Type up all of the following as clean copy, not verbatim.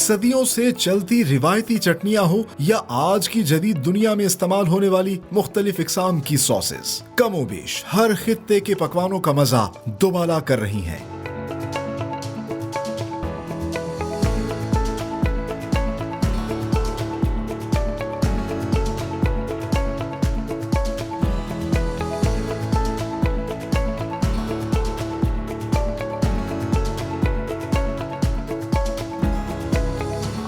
सदियों से चलती रिवायती चटनियां हो या आज की जदीद दुनिया में इस्तेमाल होने वाली मुख्तलिफ इकसाम की सॉसेस, कमोबेश हर खित्ते के पकवानों का मजा दुबाला कर रही हैं।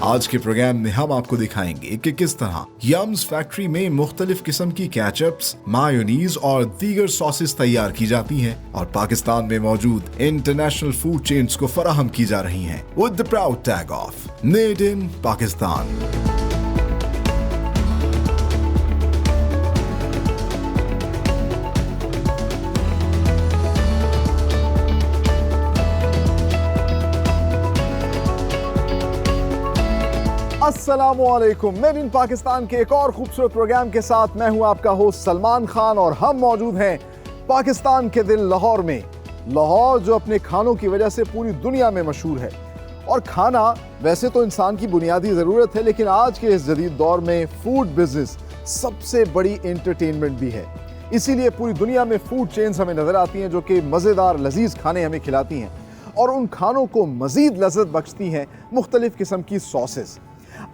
आज के प्रोग्राम में हम आपको दिखाएंगे कि किस तरह यम्स फैक्ट्री में मुख्तलिफ किस्म की केचप्स, मायोनीज और दीगर सॉसेस तैयार की जाती हैं और पाकिस्तान में मौजूद इंटरनेशनल फूड चेन्स को फराहम की जा रही हैं with the proud tag of made in Pakistan. अस्सलामुअलैकुम, मेड इन पाकिस्तान के एक और खूबसूरत प्रोग्राम के साथ मैं हूं आपका होस्ट सलमान खान और हम मौजूद हैं पाकिस्तान के दिल लाहौर में। लाहौर जो अपने खानों की वजह से पूरी दुनिया में मशहूर है और खाना वैसे तो इंसान की बुनियादी ज़रूरत है, लेकिन आज के इस जदीद दौर में फूड बिजनेस सबसे बड़ी एंटरटेनमेंट भी है। इसीलिए पूरी दुनिया में फूड चेन्स हमें नज़र आती हैं जो कि मज़ेदार लजीज खाने हमें खिलाती हैं और उन खानों को मज़ीद लज़्ज़त बख्शती हैं मुख्तलिफ किस्म की सॉसेस।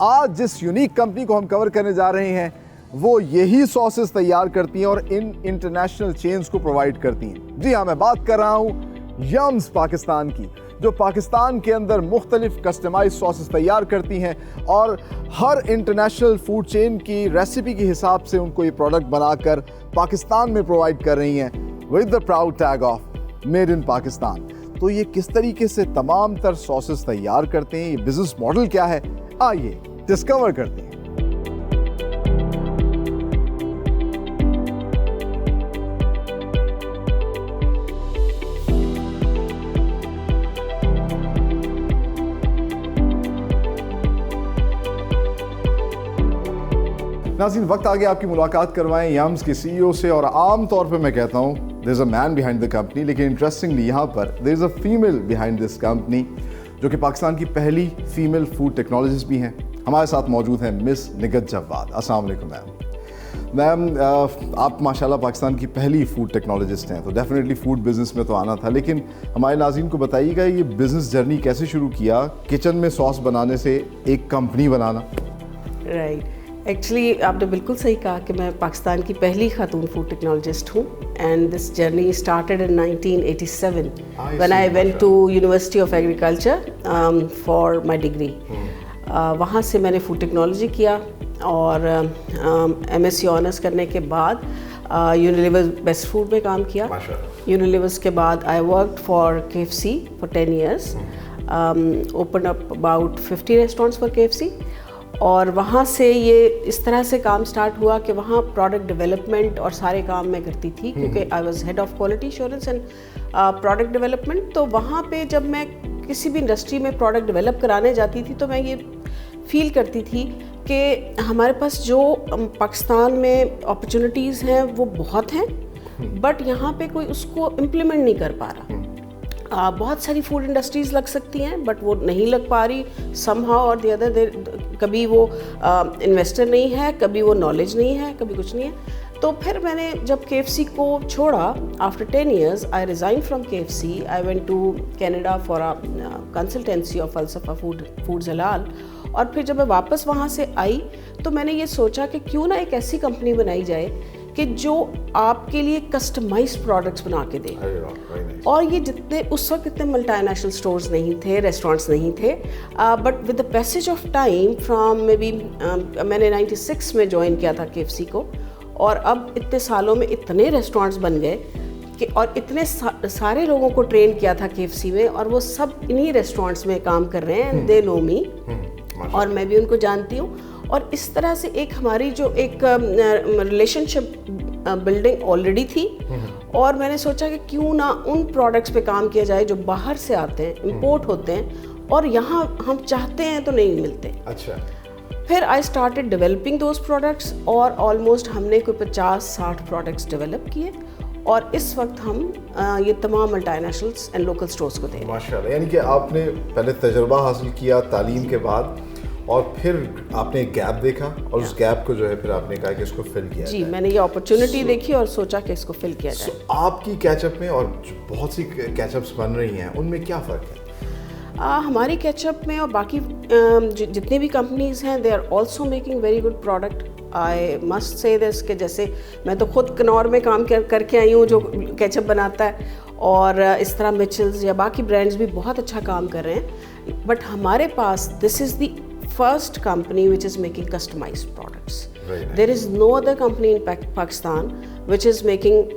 आज जिस यूनिक कंपनी को हम कवर करने जा रहे हैं वो यही सॉसेस तैयार करती हैं और इन इंटरनेशनल चेन्स को प्रोवाइड करती हैं। जी हाँ, मैं बात कर रहा हूं यम्स पाकिस्तान की, जो पाकिस्तान के अंदर मुख्तलिफ कस्टमाइज सॉसेस तैयार करती हैं और हर इंटरनेशनल फूड चेन की रेसिपी के हिसाब से उनको ये प्रोडक्ट बनाकर पाकिस्तान में प्रोवाइड कर रही हैं with the proud tag of made in Pakistan. तो ये किस तरीके से तमाम तर सॉसेस तैयार करते हैं, ये बिजनेस मॉडल क्या है, आइए डिस्कवर करते हैं। नाज़रीन, वक्त आ गया आपकी मुलाकात करवाएं यम्स के सीईओ से। और आम तौर पे मैं कहता हूं there is a man behind the company, लेकिन इंटरेस्टिंगली यहाँ पर there is a female behind this company जो कि पाकिस्तान की पहली फीमेल फूड टेक्नोलॉजिस्ट भी हैं। हमारे साथ मौजूद हैं मिस निगत जवाद। अस्सलाम वालेकुम मैम। आप माशाल्लाह पाकिस्तान की पहली फूड टेक्नोलॉजिस्ट हैं, तो डेफिनेटली फूड बिजनेस में तो आना था, लेकिन हमारे नाज़रीन को बताइएगा ये बिजनेस जर्नी कैसे शुरू किया, किचन में सॉस बनाने से एक कंपनी बनाना। राइट, एक्चुअली आपने बिल्कुल सही कहा कि मैं पाकिस्तान की पहली खातून फूड टेक्नोलॉजिस्ट हूँ and this journey started in 1987 when I went to university of agriculture for my degree. वहाँ से मैंने फूड टेक्नोलॉजी किया और एमएससी ऑनर्स करने के बाद यूनिलीवर बेस्ट फूड में काम किया। यूनिलीवर्स के बाद I worked for KFC for 10 years, open up about 50 restaurants for KFC। और वहाँ से ये इस तरह से काम स्टार्ट हुआ कि वहाँ प्रोडक्ट डेवलपमेंट और सारे काम मैं करती थी क्योंकि I was head of quality assurance and product development. तो वहाँ पे जब मैं किसी भी इंडस्ट्री में प्रोडक्ट डेवलप कराने जाती थी तो मैं ये फील करती थी कि हमारे पास जो पाकिस्तान में अपॉर्चुनिटीज़ हैं वो बहुत हैं, बट यहाँ पे कोई उसको इम्प्लीमेंट नहीं कर पा रहा। बहुत सारी फूड इंडस्ट्रीज़ लग सकती हैं बट वो नहीं लग पा रही समहाउ और द अदर। कभी वो इन्वेस्टर नहीं है, कभी वो नॉलेज नहीं है, कभी कुछ नहीं है। तो फिर मैंने जब KFC को छोड़ा after 10 years, I resign from KFC, I went to Canada for a consultancy of Falsafa Foods Halal. और फिर जब मैं वापस वहाँ से आई तो मैंने ये सोचा कि क्यों ना एक ऐसी कंपनी बनाई जाए कि जो आपके लिए कस्टमाइज्ड प्रोडक्ट्स बना के दे। और ये जितने उस वक्त इतने मल्टीनेशनल स्टोर्स नहीं थे, रेस्टोरेंट्स नहीं थे, but with the passage of time from may be मैंने 96 में ज्वाइन किया था KFC को और अब इतने सालों में इतने रेस्टोरेंट्स बन गए कि और इतने सारे लोगों को ट्रेन किया था KFC में और वो सब इन्हीं रेस्टोरेंट्स में काम कर रहे हैं। दे नो मी और मैं भी उनको जानती हूँ। और इस तरह से एक हमारी जो एक रिलेशनशिप बिल्डिंग ऑलरेडी थी और मैंने सोचा कि क्यों ना उन प्रोडक्ट्स पे काम किया जाए जो बाहर से आते हैं, इंपोर्ट होते हैं और यहाँ हम चाहते हैं तो नहीं मिलते। अच्छा। फिर I started developing those products और ऑलमोस्ट हमने कोई 50-60 प्रोडक्ट्स डेवलप किए और इस वक्त हम ये तमाम मल्टीनेशनल्स एंड लोकल स्टोर्स को दे रहे हैं। माशाल्लाह, यानी कि आपने पहले तजुर्बा हासिल किया तालीम के बाद और फिर आपने एक गैप देखा और उस गैप को जो है फिर आपने कहा कि इसको फिल किया जी जाए। मैंने ये अपॉर्चुनिटी देखी और सोचा कि इसको फिल किया जाए। आपकी केचप में और बहुत सी केचप्स बन रही हैं उनमें क्या फ़र्क है? हमारी केचप में और बाकी जितनी भी कंपनीज हैं they are also making very good product. I must say this कि जैसे मैं तो खुद कनौर में काम करके आई हूँ जो केचप बनाता है, और इस तरह मिचल्स या बाकी ब्रांड्स भी बहुत अच्छा काम कर रहे हैं, बट हमारे पास this is the first company which is making customized products. Very nice. There is no other company in Pakistan which is making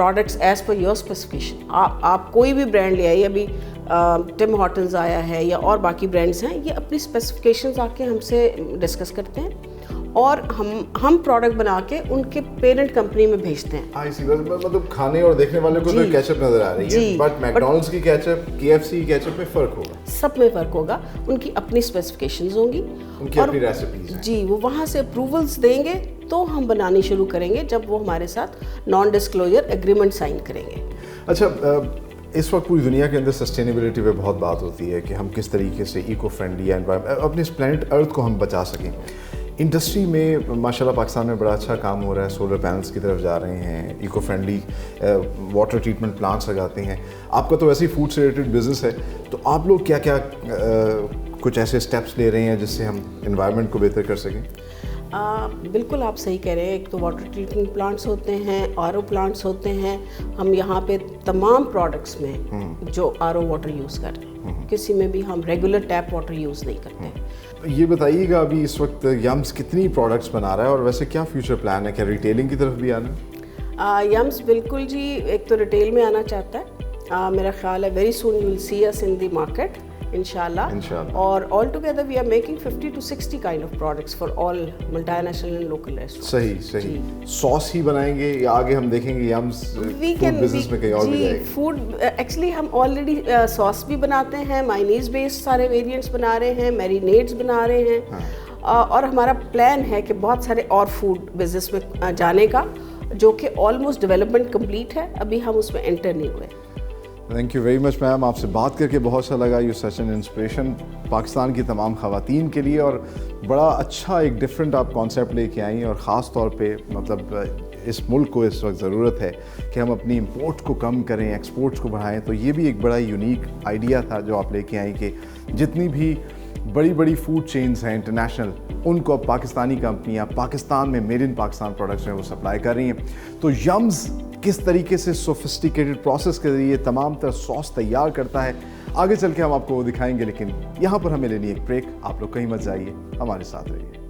products as per your specification. आप कोई भी ब्रांड ले आइए, अभी टिम हॉर्टन्स आया है या और बाकी ब्रांड्स हैं, ये अपनी स्पेसिफिकेशंस आके हमसे डिस्कस करते हैं और हम प्रोडक्ट बना के उनके पेरेंट कंपनी में भेजते हैं। आई सी, मतलब खाने और देखने वाले को तो केचप नजर आ रही है, बट मैकडॉनल्ड्स की केचप, केएफसी की केचप में फ़र्क होगा। सब में फ़र्क होगा, उनकी अपनी स्पेसिफिकेशंस होंगी, उनकी अपनी रेसिपीज हैं। जी, वो वहाँ से अप्रूवल्स देंगे तो हम बनानी शुरू करेंगे, जब वो हमारे साथ नॉन डिस्क्लोजर एग्रीमेंट साइन करेंगे। अच्छा, इस वक्त पूरी दुनिया के अंदर सस्टेनेबिलिटी पे बहुत बात होती है कि हम किस तरीके से इको फ्रेंडली या अपने इस प्लैनेट अर्थ को हम बचा सकें। इंडस्ट्री में माशाल्लाह पाकिस्तान में बड़ा अच्छा काम हो रहा है, सोलर पैनल्स की तरफ जा रहे हैं, eco friendly water treatment plants लगाते हैं। आपका तो वैसे ही फूड से रिलेटेड बिजनेस है, तो आप लोग क्या क्या कुछ ऐसे स्टेप्स ले रहे हैं जिससे हम एनवायरनमेंट को बेहतर कर सकें? बिल्कुल आप सही कह रहे हैं। एक तो वाटर ट्रीटमेंट प्लांट्स होते हैं, आरओ प्लांट्स होते हैं। हम यहाँ पे तमाम प्रोडक्ट्स में जो आरओ वाटर यूज़ कर रहे हैं, किसी में भी हम रेगुलर टैप वाटर यूज़ नहीं करते। ये बताइएगा, अभी इस वक्त यम्स कितनी प्रोडक्ट्स बना रहा है और वैसे क्या फ्यूचर प्लान है? क्या रिटेलिंग की तरफ भी आना है? यम्स बिल्कुल जी, एक तो रिटेल में आना चाहता है। मेरा ख्याल है very soon you will see us in the market इंशाल्लाह। और all together we are making 50 to 60 kind of products for all multinational and local restaurants. सही। सॉस ही बनाएंगे या आगे हम देखेंगे यम्स फूड बिजनेस में कहीं और भी जाएंगे? फूड एक्चुअली हम ऑलरेडी सॉस भी बनाते हैं, मायोनीज बेस्ड सारे वेरिएंट्स बना रहे हैं, मैरिनेड्स बना रहे हैं। और हमारा प्लान है कि बहुत सारे और फूड बिजनेस में जाने का, जो कि ऑलमोस्ट डेवलपमेंट कंप्लीट है, अभी हम उसमें एंटर नहीं हुए। Thank you very much ma'am, आपसे बात करके बहुत अच्छा लगा। You such an inspiration Pakistan की तमाम ख़वातीन के लिए, और बड़ा अच्छा एक डिफरेंट आप कॉन्सेप्ट लेके आई, और ख़ास तौर पे मतलब इस मुल्क को इस वक्त ज़रूरत है कि हम अपनी इंपोर्ट को कम करें, एक्सपोर्ट्स को बढ़ाएं। तो ये भी एक बड़ा यूनिक आइडिया था जो आप लेके आई कि जितनी भी बड़ी बड़ी फूड चेन्स हैं इंटरनेशनल, उनको अब पाकिस्तानी कंपनियां पाकिस्तान में मेड इन पाकिस्तान प्रोडक्ट्स हैं वो सप्लाई कर रही हैं। तो यम्स किस तरीके से सोफिस्टिकेटेड प्रोसेस के जरिए तमाम तरह सॉस तैयार करता है, आगे चल के हम आपको वो दिखाएंगे, लेकिन यहाँ पर हमें लेनी एक ब्रेक। आप लोग कहीं मत जाइए, हमारे साथ रहिए।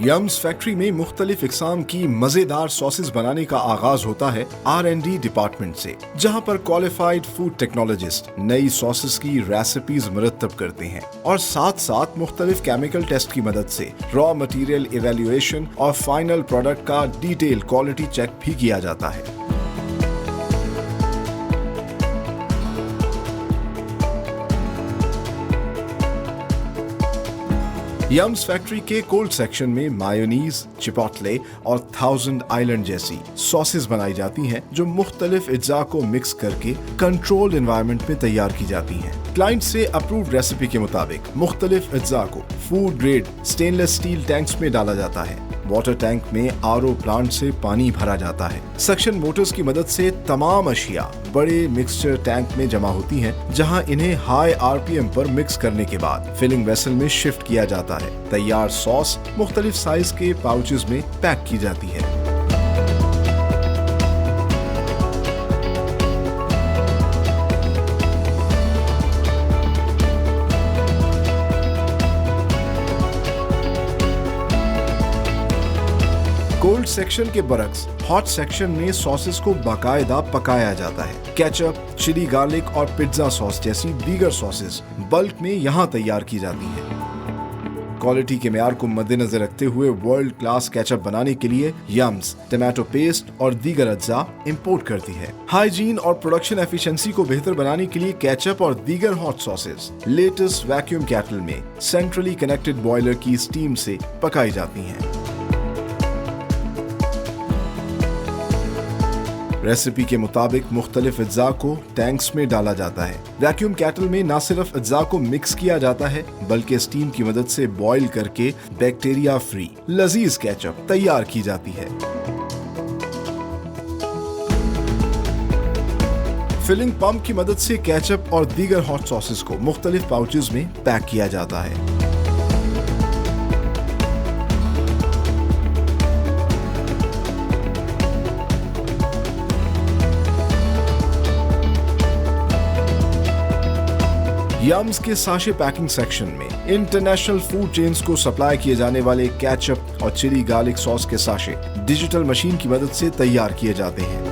यम्स फैक्ट्री में मुख्तलिफ इकसाम की मजेदार सॉसेस बनाने का आगाज होता है R&D डिपार्टमेंट से, जहां पर क्वालिफाइड फूड टेक्नोलॉजिस्ट नई सॉसेस की रेसिपीज मुरतब करते हैं और साथ साथ मुख्तलिफ केमिकल टेस्ट की मदद से रॉ मटेरियल इवेल्युएशन और फाइनल प्रोडक्ट का डिटेल क्वालिटी चेक भी किया जाता है। यम्स फैक्ट्री के कोल्ड सेक्शन में मायोनीज, चिपोटले और 1000 आइलैंड जैसी सॉसेस बनाई जाती हैं, जो मुख्तलिफ अज्जा को मिक्स करके कंट्रोल्ड एनवायरनमेंट में तैयार की जाती हैं। क्लाइंट से अप्रूव्ड रेसिपी के मुताबिक मुख्तलिफ अज्जा को food grade stainless steel tanks में डाला जाता है। वाटर टैंक में आरओ प्लांट से पानी भरा जाता है। सक्शन मोटर्स की मदद से तमाम अशिया बड़े मिक्सचर टैंक में जमा होती हैं, जहां इन्हें हाई आरपीएम पर मिक्स करने के बाद फिलिंग वेसल में शिफ्ट किया जाता है। तैयार सॉस मुख्तलिफ साइज के पाउचेस में पैक की जाती है। कोल्ड सेक्शन के बरक्स हॉट सेक्शन में सॉसेस को बाकायदा पकाया जाता है। केचप, चिली गार्लिक और पिज्जा सॉस जैसी दीगर सॉसेस बल्क में यहाँ तैयार की जाती हैं। क्वालिटी के मेयार को मद्देनजर रखते हुए वर्ल्ड क्लास केचप बनाने के लिए यम्स टमाटो पेस्ट और दीगर अज्जा इंपोर्ट करती है। हाइजीन और प्रोडक्शन एफिशिएंसी को बेहतर बनाने के लिए केचप और दीगर hot sauces latest vacuum cattle में सेंट्रली कनेक्टेड बॉयलर की स्टीम से पकाई जाती हैं। रेसिपी के मुताबिक मुख्तलिफ अज्जा को टैंक्स में डाला जाता है। वैक्यूम कैटल में न सिर्फ अज्जा को मिक्स किया जाता है बल्कि स्टीम की मदद से बॉईल करके बैक्टीरिया फ्री लजीज केचप तैयार की जाती है। फिलिंग पंप की मदद से केचप और दीगर हॉट सॉसेस को मुख्तलिफ पाउचेज में पैक किया जाता है। यम्स के साशे पैकिंग सेक्शन में इंटरनेशनल फूड चेन्स को सप्लाई किए जाने वाले केचप और चिली गार्लिक सॉस के साशे डिजिटल मशीन की मदद से तैयार किए जाते हैं।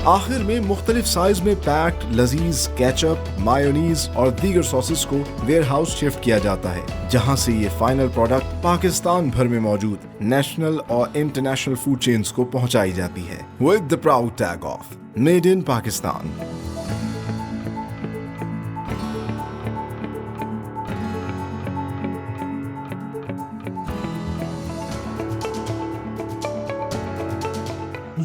आखिर में मुख्तलिफ साइज में पैक्ड लजीज केचप, मायोनीज और दीगर सॉसेस को वेयरहाउस शिफ्ट किया जाता है, जहां से ये फाइनल प्रोडक्ट पाकिस्तान भर में मौजूद नेशनल और इंटरनेशनल फूड चेन्स को पहुंचाई जाती है with the proud tag of made in Pakistan.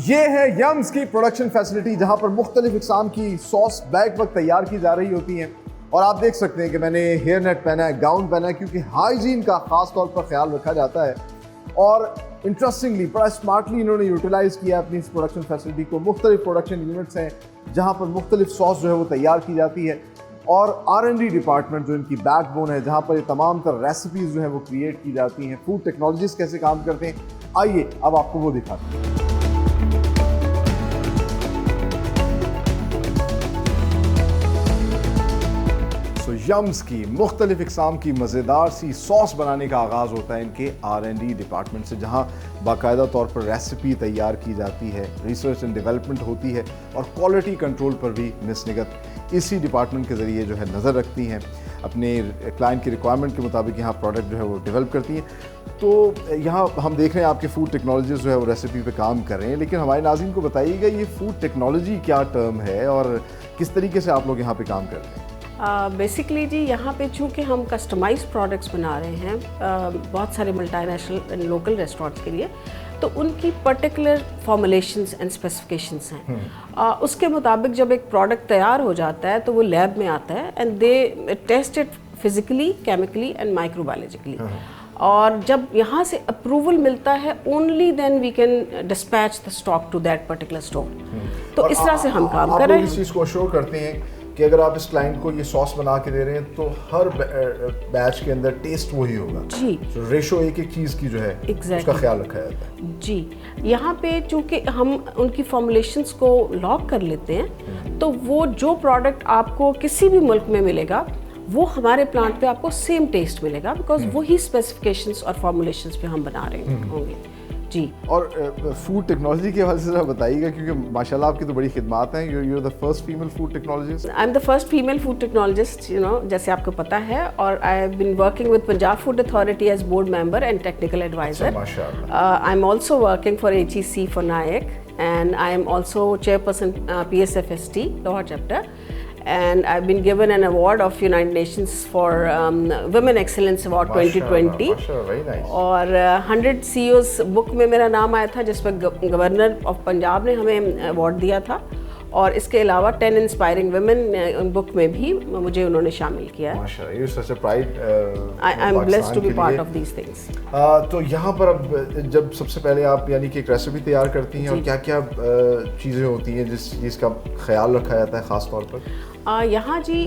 ये है यम्स की प्रोडक्शन फैसिलिटी, जहां पर मुख्तलिफ इकसाम की सॉस बैक वक्त तैयार की जा रही होती हैं। और आप देख सकते हैं कि मैंने हेयर नेट पहना है, गाउन पहना है, क्योंकि हाइजीन का खास तौर पर ख्याल रखा जाता है। और इंटरेस्टिंगली बड़ा स्मार्टली इन्होंने यूटिलाइज किया अपनी इस प्रोडक्शन फैसिलिटी को। मुख्तलिफ प्रोडक्शन यूनिट्स हैं जहाँ पर मुख्तलिफ सॉस जो है वो तैयार की जाती है, और R&D डिपार्टमेंट जो इनकी बैकबोन है, जहाँ पर ये तमाम तर रेसिपीज़ जो है वो क्रिएट की जाती हैं। फूड टेक्नोलॉजिस्ट कैसे काम करते हैं, आइए अब आपको वो दिखाते हैं। यम्स की मुख्तलिफ इकसाम की मज़ेदार सी सॉस बनाने का आगाज़ होता है इनके R&D डिपार्टमेंट से, जहाँ बाकायदा तौर पर रेसिपी तैयार की जाती है, रिसर्च एंड डेवलपमेंट होती है, और क्वालिटी कंट्रोल पर भी मिस निगत इसी डिपार्टमेंट के ज़रिए जो है नज़र रखती हैं। अपने क्लाइंट की रिक्वायरमेंट के मुताबिक यहाँ प्रोडक्ट जो है वो डेवलप करती हैं। तो यहाँ हम देख रहे हैं आपके फूड टेक्नोलॉजिस्ट जो है वो रेसिपी पे काम कर रहे हैं, लेकिन हमारे नाज़रीन को बताइएगा ये फूड टेक्नोलॉजी क्या टर्म है और किस तरीके से आप लोग यहाँ पे काम करते हैं? बेसिकली जी यहाँ पे चूँकि हम कस्टमाइज प्रोडक्ट्स बना रहे हैं बहुत सारे मल्टीनेशनल एंड लोकल रेस्टोरेंट्स के लिए, तो उनकी पर्टिकुलर फॉर्मुलेशंस एंड स्पेसिफिकेशंस हैं। उसके मुताबिक जब एक प्रोडक्ट तैयार हो जाता है तो वो लैब में आता है and they test it physically, chemically and microbiologically. और जब यहाँ से अप्रूवल मिलता है only then we can dispatch the stock to that particular store. तो इस तरह से हम काम कर रहे हैं। इस चीज़ को अश्योर करते हैं कि अगर आप इस क्लाइंट को ये सॉस बना के दे रहे हैं तो हर बैच के अंदर टेस्ट वही होगा जी। तो रेशो एक चीज़ की जो है उसका ख्याल रखा जाता है जी। यहाँ पे चूँकि हम उनकी फॉर्मुलेशंस को लॉक कर लेते हैं, तो वो जो प्रोडक्ट आपको किसी भी मुल्क में मिलेगा वो हमारे प्लांट पे आपको सेम टेस्ट मिलेगा, बिकॉज वही स्पेसिफिकेशंस और फॉर्मुलेशंस पे हम बना रहे होंगे जी। और फूड टेक्नोलॉजी के हवाले से ज़रा बताइएगा, क्योंकि माशाल्लाह आपकी तो बड़ी खिदमात हैं। You are the first female food technologist. I am the first female food technologist, you know, जैसे आपको पता है। और I have been working with Punjab food authority as board member and technical advisor. माशाल्लाह। I am also working for HEC for NAIC, and I am also chairperson PSFST Lahore chapter. And I've been given an award of United Nations for Women Excellence Award 2020. very nice. और 100 CEOs book में मेरा नाम आया था, जिस पर governor of Punjab ने हमें अवार्ड दिया था। और इसके अलावा 10 इंस्पायरिंग वुमेन बुक में भी मुझे उन्होंने शामिल किया है। माशाल्लाह, you such a pride. I am blessed to be part of these things. तो यहाँ पर अब जब सबसे पहले आप यानी कि एक रेसिपी तैयार करती हैं, और क्या क्या चीज़ें होती हैं जिसका ख्याल रखा जाता है ख़ास तौर पर? यहाँ जी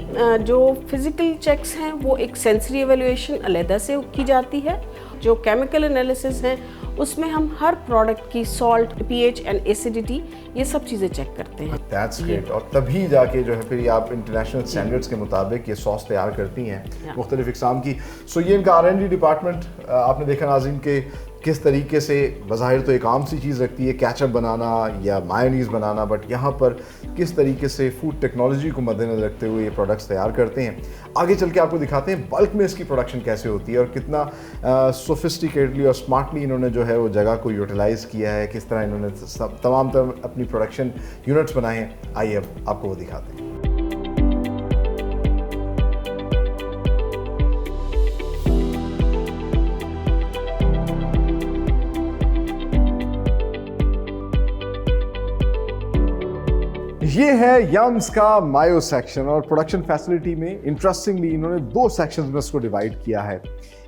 जो फिज़िकल चेक्स हैं वो एक सेंसरी एवेल्यूएशन अलहदा से की जाती है। जो केमिकल एनालिसिस हैं उसमें हम हर प्रोडक्ट की सॉल्ट, pH एंड एसिडिटी, ये सब चीज़ें चेक करते हैं। That's great. और तभी जाके जो है फिर आप इंटरनेशनल स्टैंडर्ड्स के मुताबिक ये सॉस तैयार करती हैं मुख्तलिफ इकसाम की। सो ये इनका R&D डिपार्टमेंट आपने देखा नाज़रीन के किस तरीके से बज़ाहिर तो एक आम सी चीज़ रखती है केचप बनाना या मायोनीज़ बनाना, बट यहाँ पर किस तरीके से फूड टेक्नोलॉजी को मद्देनज़र रखते हुए ये प्रोडक्ट्स तैयार करते हैं। आगे चल के आपको दिखाते हैं बल्क में इसकी प्रोडक्शन कैसे होती है और कितना सोफिस्टिकेटली और स्मार्टली इन्होंने जो है वो जगह को यूटिलाइज़ किया है, किस तरह इन्होंने तमाम अपनी प्रोडक्शन यूनिट्स बनाए हैं। आइए अब आपको वो दिखाते हैं। ये है यम्स का मायो सेक्शन और प्रोडक्शन फैसिलिटी में इंटरेस्टिंगली इन्होंने 2 सेक्शंस में इसको डिवाइड किया है।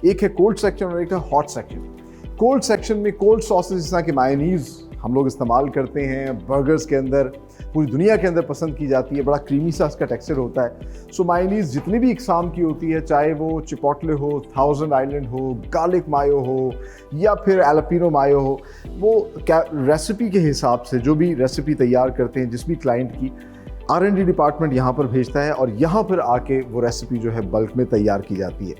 एक है कोल्ड सेक्शन और एक है हॉट सेक्शन। कोल्ड सेक्शन में कोल्ड सॉसेज जिस तरह की मायोनीज हम लोग इस्तेमाल करते हैं, बर्गर्स के अंदर पूरी दुनिया के अंदर पसंद की जाती है, बड़ा क्रीमी सा इसका टेक्सचर होता है। सो मायोनीज जितनी भी इकसाम की होती है, चाहे वो चिपोटले हो, थाउजेंड आइलैंड हो, गार्लिक मायो हो या फिर एलपिनो मायो हो, वो रेसिपी के हिसाब से जो भी रेसिपी तैयार करते हैं जिस भी क्लाइंट की, R&D डिपार्टमेंट यहाँ पर भेजता है और यहाँ पर आके वो रेसिपी जो है बल्क में तैयार की जाती है।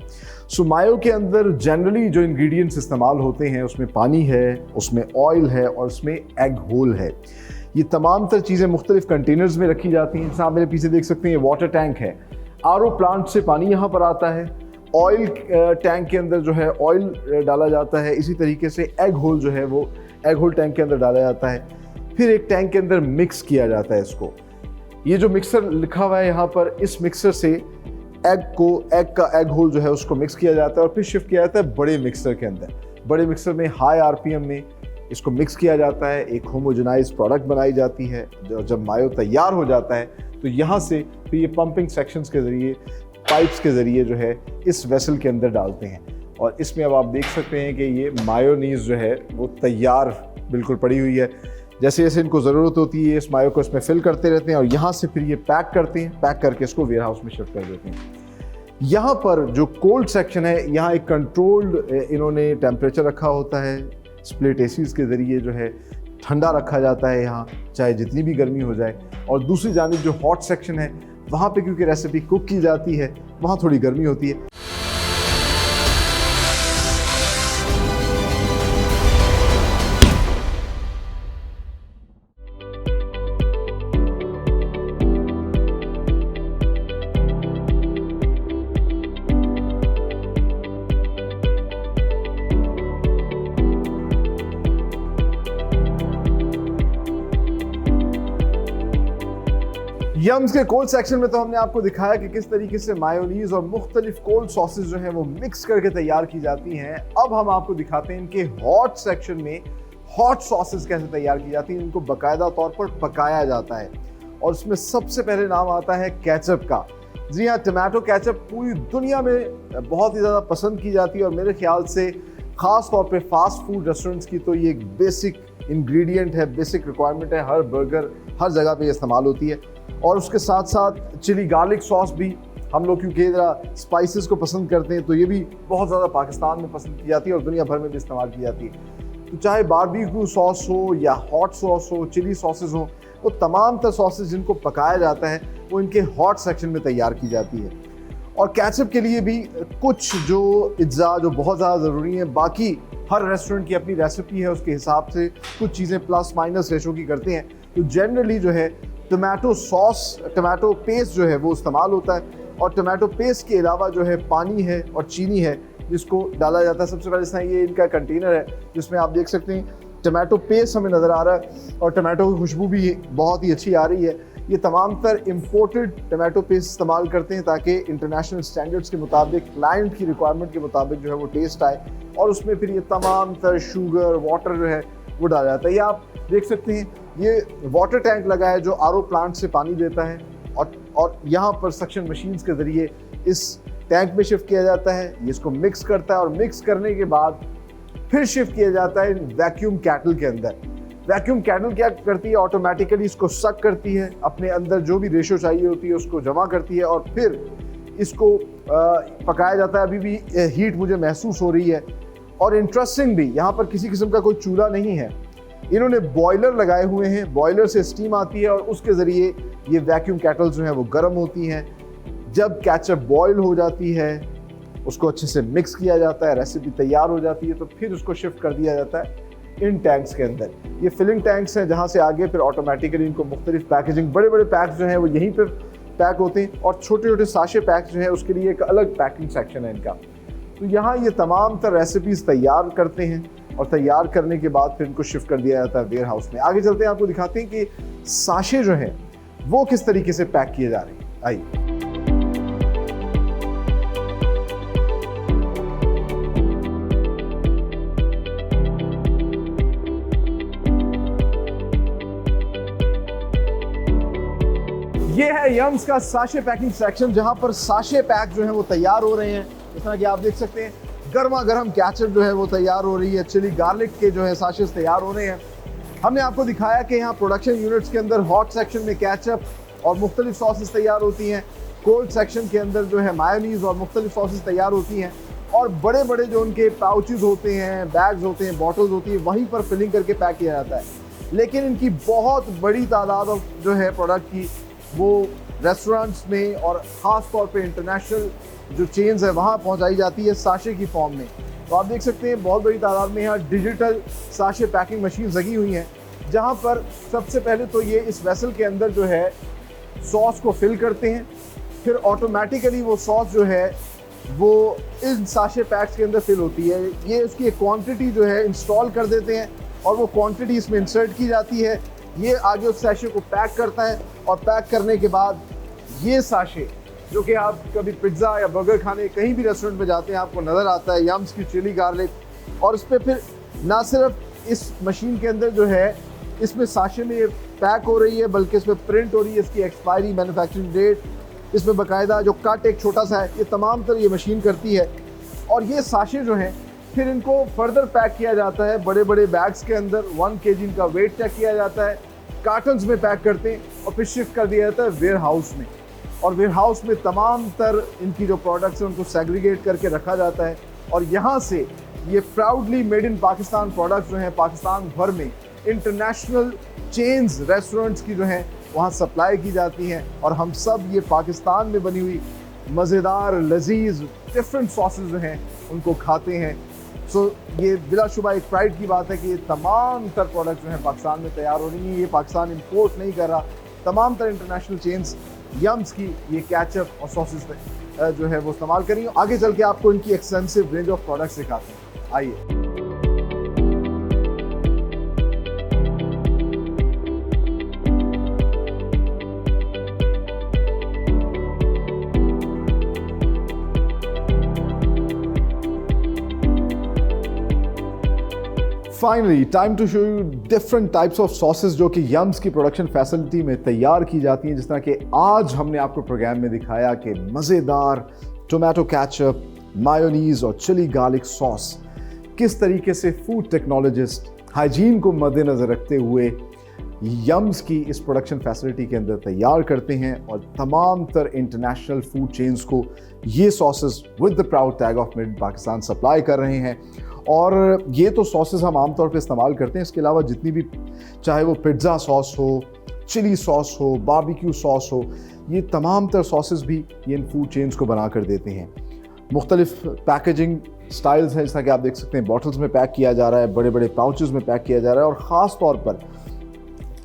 सो मायो के अंदर जनरली जो इंग्रेडिएंट्स इस्तेमाल होते हैं उसमें पानी है, उसमें ऑयल है और उसमें एग होल है। ये तमाम तर चीज़ें मुख्तलिफ कंटेनर्स में रखी जाती हैं। जैसे आप मेरे पीछे देख सकते हैं ये वाटर टैंक है, RO प्लांट से पानी यहाँ पर आता है, ऑयल टैंक के अंदर जो है ऑयल डाला जाता है, इसी तरीके से एग होल जो है वो एग होल टैंक के अंदर डाला जाता है, फिर एक टैंक के अंदर मिक्स किया जाता है इसको। ये जो मिक्सर लिखा हुआ है यहाँ पर, इस मिक्सर से एग का एग होल जो है उसको मिक्स किया जाता है और फिर शिफ्ट किया जाता है बड़े मिक्सर के अंदर। बड़े मिक्सर में हाई RPM में इसको मिक्स किया जाता है, एक होमोजेनाइज प्रोडक्ट बनाई जाती है। जब मायो तैयार हो जाता है तो यहाँ से फिर ये पंपिंग सेक्शंस के ज़रिए, पाइप्स के ज़रिए जो है इस वेसल के अंदर डालते हैं और इसमें अब आप देख सकते हैं कि ये मायोनीज़ जो है वो तैयार बिल्कुल पड़ी हुई है। जैसे जैसे इनको ज़रूरत होती है इस मायो को इसमें फिल करते रहते हैं और यहाँ से फिर ये पैक करते हैं, पैक करके इसको वेयर हाउस में शिफ्ट कर देते हैं। यहाँ पर जो कोल्ड सेक्शन है, यहाँ एक कंट्रोल्ड इन्होंने टेम्परेचर रखा होता है, स्प्लिट एसीज के ज़रिए जो है ठंडा रखा जाता है यहाँ, चाहे जितनी भी गर्मी हो जाए। और दूसरी जानिब जो हॉट सेक्शन है वहाँ पे क्योंकि रेसिपी कुक की जाती है वहाँ थोड़ी गर्मी होती है। यम्स के कोल्ड सेक्शन में तो हमने आपको दिखाया कि किस तरीके से मायोनीज और मुख्तलिफ कोल्ड सॉसेज जो हैं वो मिक्स करके तैयार की जाती हैं। अब हम आपको दिखाते हैं इनके हॉट सेक्शन में हॉट सॉसेज कैसे तैयार की जाती हैं। इनको बाकायदा तौर पर पकाया जाता है और उसमें सबसे पहले नाम आता है केचप का। जी हाँ, टमाटो केचप पूरी दुनिया में बहुत ही ज़्यादा पसंद की जाती है और मेरे ख्याल से ख़ास तौर पे फास्ट फूड रेस्टोरेंट्स की तो ये एक बेसिक इंग्रेडिएंट है, बेसिक रिक्वायरमेंट है। हर बर्गर हर जगह पे इस्तेमाल होती है और उसके साथ साथ चिली गार्लिक सॉस भी हम लोग क्योंकि ज़रा स्पाइसेस को पसंद करते हैं तो ये भी बहुत ज़्यादा पाकिस्तान में पसंद की जाती है और दुनिया भर में भी इस्तेमाल की जाती है। तो चाहे बारबेक्यू सॉस हो या हॉट सॉस हो, चिली सॉसेज हो, वो तमाम तर सॉसेज जिनको पकाया जाता है वो इनके हॉट सेक्शन में तैयार की जाती है। और केचप के लिए भी कुछ जो अज्जा जो बहुत ज़्यादा ज़रूरी हैं, बाकी हर रेस्टोरेंट की अपनी रेसिपी है, उसके हिसाब से कुछ चीज़ें प्लस माइनस रेशो की करते हैं। तो जनरली जो है टमाटो सॉस, टमाटो पेस्ट जो है वो इस्तेमाल होता है और टमाटो पेस्ट के अलावा जो है पानी है और चीनी है जिसको डाला जाता है। सबसे पहले इसमें ये इनका कंटेनर है जिसमें आप देख सकते हैं टमाटो पेस्ट हमें नज़र आ रहा है और टमाटो की खुशबू भी बहुत ही अच्छी आ रही है। ये तमाम तर इम्पोर्टेड टमाटो पेस्ट इस्तेमाल करते हैं ताकि इंटरनेशनल स्टैंडर्ड्स के मुताबिक, क्लाइंट की रिक्वायरमेंट के मुताबिक जो है वो टेस्ट आए और उसमें फिर ये तमाम तर शुगर, वाटर जो है वो डाला जाता है। ये आप देख सकते हैं ये वाटर टैंक लगा है जो RO प्लांट से पानी देता है और यहाँ पर सक्शन मशीन्स के ज़रिए इस टैंक में शिफ्ट किया जाता है। ये इसको मिक्स करता है और मिक्स करने के बाद फिर शिफ्ट किया जाता है वैक्यूम कैटल के अंदर। वैक्यूम कैटल क्या करती है, ऑटोमेटिकली इसको सक करती है, अपने अंदर जो भी रेशो चाहिए होती है उसको जमा करती है और फिर इसको पकाया जाता है। अभी भी हीट मुझे महसूस हो रही है और इंटरेस्टिंग भी यहाँ पर किसी किस्म का कोई चूल्हा नहीं है, इन्होंने बॉयलर लगाए हुए हैं। बॉयलर से स्टीम आती है और उसके ज़रिए ये वैक्यूम कैटल्स जो हैं वो गर्म होती हैं। जब केचप बॉयल हो जाती है उसको अच्छे से मिक्स किया जाता है, रेसिपी तैयार हो जाती है, तो फिर उसको शिफ्ट कर दिया जाता है इन टैंक्स के अंदर। ये फिलिंग टैंक्स हैं जहाँ से आगे फिर ऑटोमेटिकली इनको मुख्तलिफ पैकेजिंग, बड़े बड़े पैक्स जो हैं वो यहीं पर पैक होते हैं, और छोटे छोटे साशे पैक्स जो हैं उसके लिए एक अलग पैकिंग सेक्शन है इनका। तो यहाँ ये तमाम तर रेसिपीज़ तैयार करते हैं, और तैयार करने के बाद फिर इनको शिफ्ट कर दिया जाता है वेयर हाउस में। आगे चलते हैं, आपको दिखाते हैं कि साशे जो हैं वो किस तरीके से पैक किए जा रहे हैं। आइए। ये है यम्स का साशे पैकिंग सेक्शन, जहां पर साशे पैक जो है वो तैयार हो रहे हैं। इस तरह कि आप देख सकते हैं गर्मा गर्म कैचअप जो है वो तैयार हो रही है, चिली गार्लिक के जो है साशेस तैयार हो रहे हैं। हमने आपको दिखाया कि यहाँ प्रोडक्शन यूनिट्स के अंदर हॉट सेक्शन में कैचअप और मुख्तलिफ सॉसेस तैयार होती हैं, कोल्ड सेक्शन के अंदर जो है मायोनीज और मुख्तलिफ सॉसेस तैयार होती हैं, और बड़े बड़े जो उनके पाउचेज होते हैं, बैग्स होते हैं, बॉटल्स होती हैं, वहीं पर फिलिंग करके पैक किया जाता है। लेकिन इनकी बहुत बड़ी तादाद जो है प्रोडक्ट की वो रेस्टोरेंट्स में और ख़ास तौर पे इंटरनेशनल जो चेन्स है वहाँ पहुँचाई जाती है साशे की फॉर्म में। तो आप देख सकते हैं बहुत बड़ी तादाद में यहाँ डिजिटल साशे पैकिंग मशीन लगी हुई हैं, जहाँ पर सबसे पहले तो ये इस वेसल के अंदर जो है सॉस को फिल करते हैं, फिर ऑटोमेटिकली वो सॉस जो है वो इन साशे पैक्स के अंदर फिल होती है। ये उसकी एक क्वांटिटी जो है इंस्टॉल कर देते हैं, और वो क्वांटिटी इसमें इंसर्ट की जाती है। ये आगे उस साशे को पैक करता है, और पैक करने के बाद ये साशे जो कि आप कभी पिज्ज़ा या बर्गर खाने कहीं भी रेस्टोरेंट में जाते हैं आपको नज़र आता है यम्स की चिली गार्लिक, और इस पर फिर ना सिर्फ इस मशीन के अंदर जो है इसमें साशे में पैक हो रही है, बल्कि इसमें प्रिंट हो रही है इसकी एक्सपायरी, मैन्युफैक्चरिंग डेट, इसमें बाकायदा जो कट एक छोटा सा है, ये तमाम तरह ये मशीन करती है। और ये साशे जो हैं फिर इनको फर्दर पैक किया जाता है बड़े बड़े बैग्स के अंदर, 1 kg इनका वेट चेक किया जाता है, कार्टन्स में पैक करते हैं, और फिर शिफ्ट कर दिया जाता है वेयर हाउस में। और वेयर हाउस में तमाम तर इनकी जो प्रोडक्ट्स हैं उनको सेग्रीगेट करके रखा जाता है, और यहाँ से ये proudly made in Pakistan products जो हैं पाकिस्तान भर में इंटरनेशनल चेन्स रेस्टोरेंट्स की जो हैं वहाँ सप्लाई की जाती हैं, और हम सब ये पाकिस्तान में बनी हुई मज़ेदार लजीज डिफरेंट सॉसेस जो हैं उनको खाते हैं। सो ये बिलाशुबा एक प्राइड की बात है कि ये तमाम तर प्रोडक्ट्स जो हैं पाकिस्तान में तैयार हो रही हैं। ये पाकिस्तान इंपोर्ट नहीं कर रहा, तमाम तर इंटरनेशनल चेन्स यम्स की ये कैचअप और सॉसेस जो है वो इस्तेमाल करेंगे। आगे चल के आपको इनकी एक्सटेंसिव रेंज ऑफ प्रोडक्ट्स दिखाते हैं, आइए। Finally time to show you different types of sauces जो कि यम्स की प्रोडक्शन फैसिलिटी में तैयार की जाती हैं। जिस तरह कि आज हमने आपको प्रोग्राम में दिखाया कि मज़ेदार टोमेटो केचप, मायोनीज और चिली गार्लिक सॉस किस तरीके से फूड टेक्नोलॉजिस्ट हाइजीन को मद्देनज़र रखते हुए यम्स की इस प्रोडक्शन फैसिलिटी के अंदर तैयार करते हैं, और तमाम तर इंटरनेशनल फूड चेन्स को ये sauces with the proud tag of made in Pakistan supply कर रहे हैं। और ये तो सॉसेस हम आमतौर पे इस्तेमाल करते हैं, इसके अलावा जितनी भी चाहे वो पिज़्ज़ा सॉस हो, चिली सॉस हो, बारबेक्यू सॉस हो, ये तमाम तर सॉसेस भी ये इन फूड चेन्स को बना कर देते हैं। मुख्तलिफ पैकेजिंग स्टाइल्स हैं, जैसा कि आप देख सकते हैं बॉटल्स में पैक किया जा रहा है, बड़े बड़े पाउचेस में पैक किया जा रहा है, और ख़ास तौर पर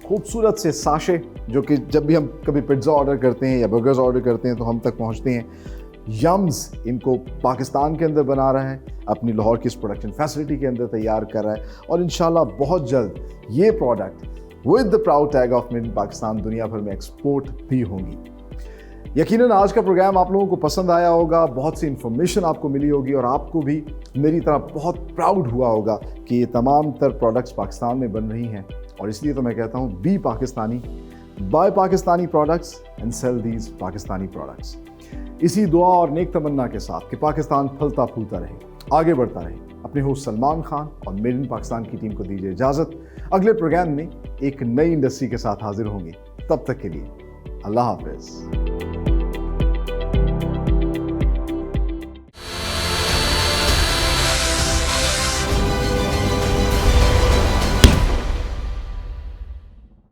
खूबसूरत से साशे जो कि जब भी हम कभी पिज़्ज़ा ऑर्डर करते हैं या बर्गर्स ऑर्डर करते हैं तो हम तक पहुंचते हैं। यम्स इनको पाकिस्तान के अंदर बना रहा है, अपनी लाहौर की इस प्रोडक्शन फैसिलिटी के अंदर तैयार कर रहा है, और इंशाल्लाह बहुत जल्द ये product with the proud tag of made in Pakistan दुनिया भर में एक्सपोर्ट भी होंगी। यकीनन आज का प्रोग्राम आप लोगों को पसंद आया होगा, बहुत सी इन्फॉर्मेशन आपको मिली होगी, और आपको भी मेरी तरह बहुत प्राउड हुआ होगा कि ये तमाम तर प्रोडक्ट्स पाकिस्तान में बन रही हैं। और इसलिए तो मैं कहता हूँ be Pakistani, buy Pakistani products and sell these Pakistani products. इसी दुआ और नेक तमन्ना के साथ कि पाकिस्तान फलता फूलता रहे, आगे बढ़ता रहे, अपने होस्ट सलमान खान और मेड इन पाकिस्तान की टीम को दीजिए इजाज़त। अगले प्रोग्राम में एक नई इंडस्ट्री के साथ हाजिर होंगे, तब तक के लिए अल्लाह हाफिज़।